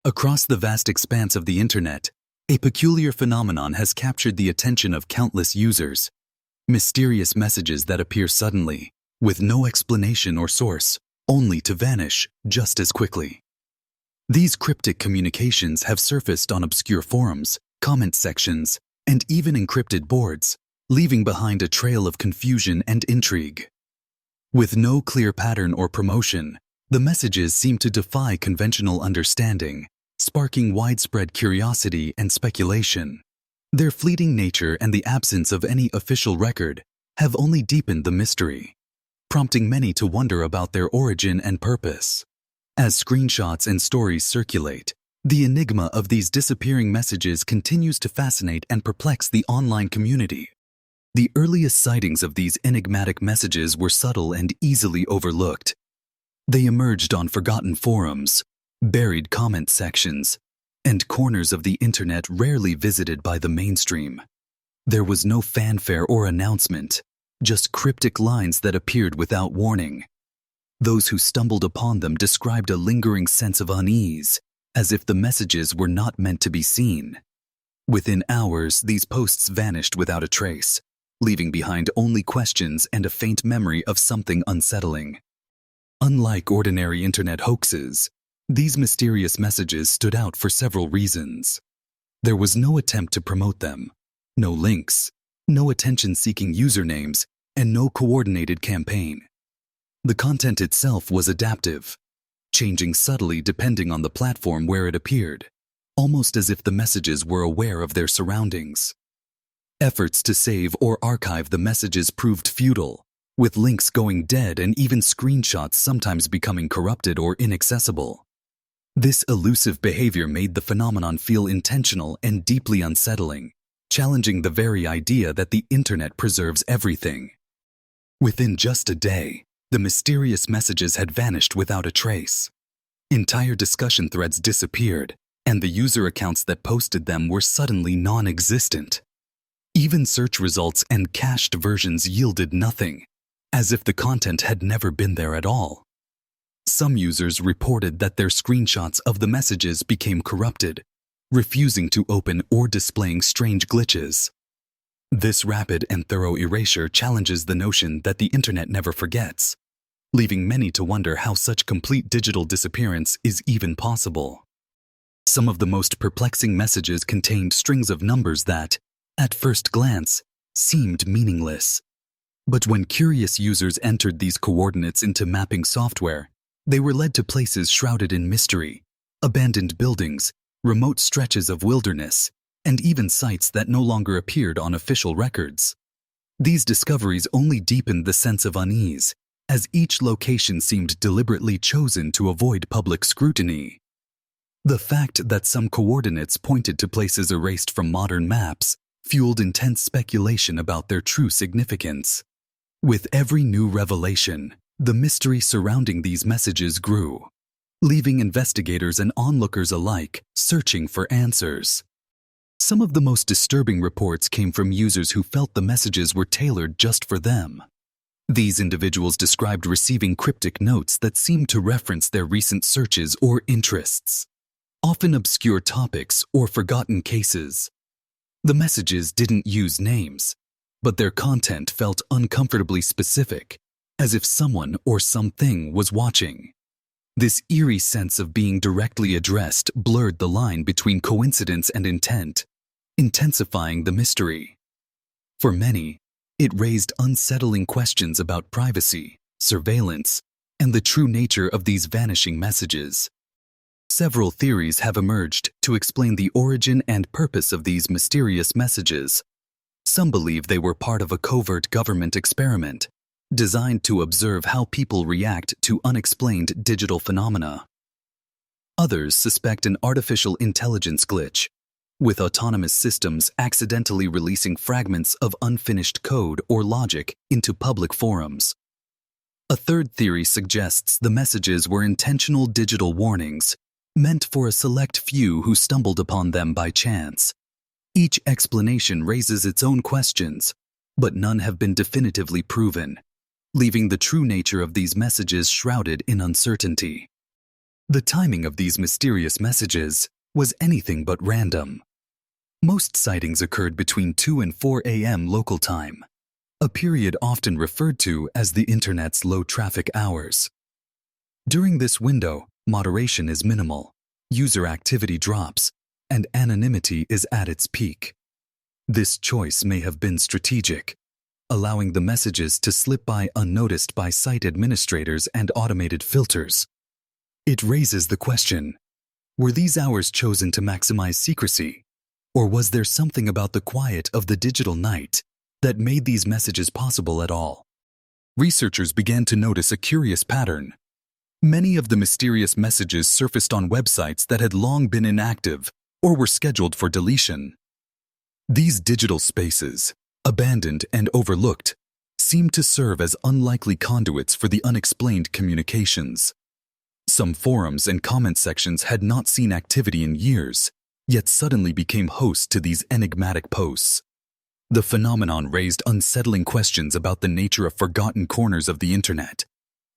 Across the vast expanse of the internet, a peculiar phenomenon has captured the attention of countless users. Mysterious messages that appear suddenly, with no explanation or source, only to vanish just as quickly. These cryptic communications have surfaced on obscure forums, comment sections, and even encrypted boards, leaving behind a trail of confusion and intrigue. With no clear pattern or promotion, the messages seem to defy conventional understanding, sparking widespread curiosity and speculation. Their fleeting nature and the absence of any official record have only deepened the mystery, prompting many to wonder about their origin and purpose. As screenshots and stories circulate, the enigma of these disappearing messages continues to fascinate and perplex the online community. The earliest sightings of these enigmatic messages were subtle and easily overlooked. They emerged on forgotten forums, buried comment sections, and corners of the internet rarely visited by the mainstream. There was no fanfare or announcement, just cryptic lines that appeared without warning. Those who stumbled upon them described a lingering sense of unease, as if the messages were not meant to be seen. Within hours, these posts vanished without a trace, leaving behind only questions and a faint memory of something unsettling. Unlike ordinary internet hoaxes, these mysterious messages stood out for several reasons. There was no attempt to promote them, no links, no attention-seeking usernames, and no coordinated campaign. The content itself was adaptive, changing subtly depending on the platform where it appeared, almost as if the messages were aware of their surroundings. Efforts to save or archive the messages proved futile, with links going dead and even screenshots sometimes becoming corrupted or inaccessible. This elusive behavior made the phenomenon feel intentional and deeply unsettling, challenging the very idea that the internet preserves everything. Within just a day, the mysterious messages had vanished without a trace. Entire discussion threads disappeared, and the user accounts that posted them were suddenly non-existent. Even search results and cached versions yielded nothing, as if the content had never been there at all. Some users reported that their screenshots of the messages became corrupted, refusing to open or displaying strange glitches. This rapid and thorough erasure challenges the notion that the internet never forgets, leaving many to wonder how such complete digital disappearance is even possible. Some of the most perplexing messages contained strings of numbers that, at first glance, seemed meaningless. But when curious users entered these coordinates into mapping software, they were led to places shrouded in mystery, abandoned buildings, remote stretches of wilderness, and even sites that no longer appeared on official records. These discoveries only deepened the sense of unease, as each location seemed deliberately chosen to avoid public scrutiny. The fact that some coordinates pointed to places erased from modern maps fueled intense speculation about their true significance. With every new revelation, the mystery surrounding these messages grew, leaving investigators and onlookers alike searching for answers. Some of the most disturbing reports came from users who felt the messages were tailored just for them. These individuals described receiving cryptic notes that seemed to reference their recent searches or interests, often obscure topics or forgotten cases. The messages didn't use names, but their content felt uncomfortably specific, as if someone or something was watching. This eerie sense of being directly addressed blurred the line between coincidence and intent, intensifying the mystery. For many, it raised unsettling questions about privacy, surveillance, and the true nature of these vanishing messages. Several theories have emerged to explain the origin and purpose of these mysterious messages. Some believe they were part of a covert government experiment, designed to observe how people react to unexplained digital phenomena. Others suspect an artificial intelligence glitch, with autonomous systems accidentally releasing fragments of unfinished code or logic into public forums. A third theory suggests the messages were intentional digital warnings, meant for a select few who stumbled upon them by chance. Each explanation raises its own questions, but none have been definitively proven, leaving the true nature of these messages shrouded in uncertainty. The timing of these mysterious messages was anything but random. Most sightings occurred between 2 and 4 a.m. local time, a period often referred to as the Internet's low-traffic hours. During this window, moderation is minimal, user activity drops, and anonymity is at its peak. This choice may have been strategic, allowing the messages to slip by unnoticed by site administrators and automated filters. It raises the question, were these hours chosen to maximize secrecy? Or was there something about the quiet of the digital night that made these messages possible at all? Researchers began to notice a curious pattern. Many of the mysterious messages surfaced on websites that had long been inactive or were scheduled for deletion. These digital spaces, abandoned and overlooked, seemed to serve as unlikely conduits for the unexplained communications. Some forums and comment sections had not seen activity in years, yet suddenly became hosts to these enigmatic posts. The phenomenon raised unsettling questions about the nature of forgotten corners of the Internet.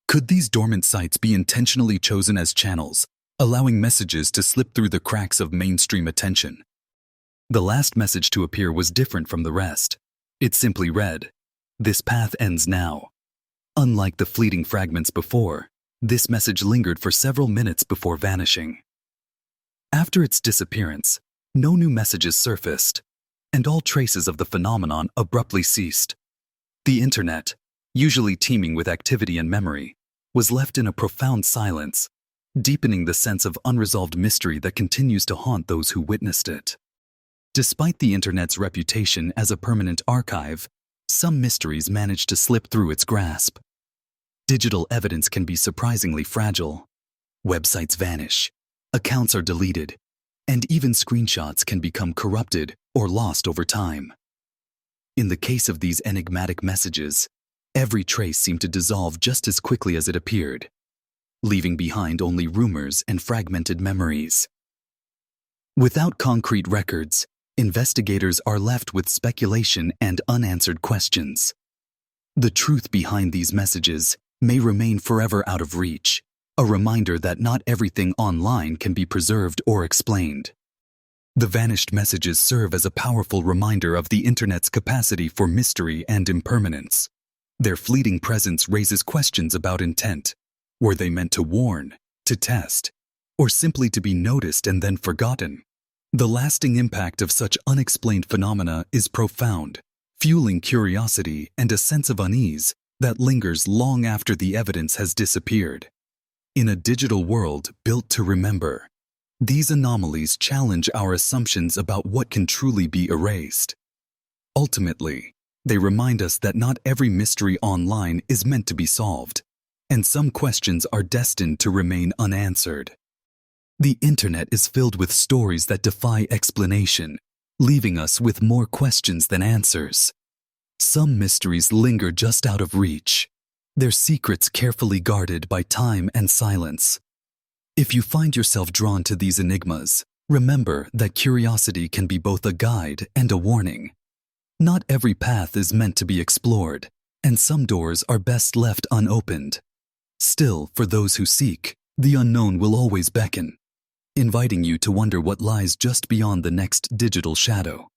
Could these dormant sites be intentionally chosen as channels, allowing messages to slip through the cracks of mainstream attention? The last message to appear was different from the rest. It simply read, "This path ends now." Unlike the fleeting fragments before, this message lingered for several minutes before vanishing. After its disappearance, no new messages surfaced, and all traces of the phenomenon abruptly ceased. The Internet, usually teeming with activity and memory, was left in a profound silence, deepening the sense of unresolved mystery that continues to haunt those who witnessed it. Despite the Internet's reputation as a permanent archive, some mysteries manage to slip through its grasp. Digital evidence can be surprisingly fragile. Websites vanish, accounts are deleted, and even screenshots can become corrupted or lost over time. In the case of these enigmatic messages, every trace seemed to dissolve just as quickly as it appeared, leaving behind only rumors and fragmented memories. Without concrete records, investigators are left with speculation and unanswered questions. The truth behind these messages may remain forever out of reach, a reminder that not everything online can be preserved or explained. The vanished messages serve as a powerful reminder of the Internet's capacity for mystery and impermanence. Their fleeting presence raises questions about intent. Were they meant to warn, to test, or simply to be noticed and then forgotten? The lasting impact of such unexplained phenomena is profound, fueling curiosity and a sense of unease that lingers long after the evidence has disappeared. In a digital world built to remember, these anomalies challenge our assumptions about what can truly be erased. Ultimately, they remind us that not every mystery online is meant to be solved, and some questions are destined to remain unanswered. The Internet is filled with stories that defy explanation, leaving us with more questions than answers. Some mysteries linger just out of reach, their secrets carefully guarded by time and silence. If you find yourself drawn to these enigmas, remember that curiosity can be both a guide and a warning. Not every path is meant to be explored, and some doors are best left unopened. Still, for those who seek, the unknown will always beckon, inviting you to wonder what lies just beyond the next digital shadow.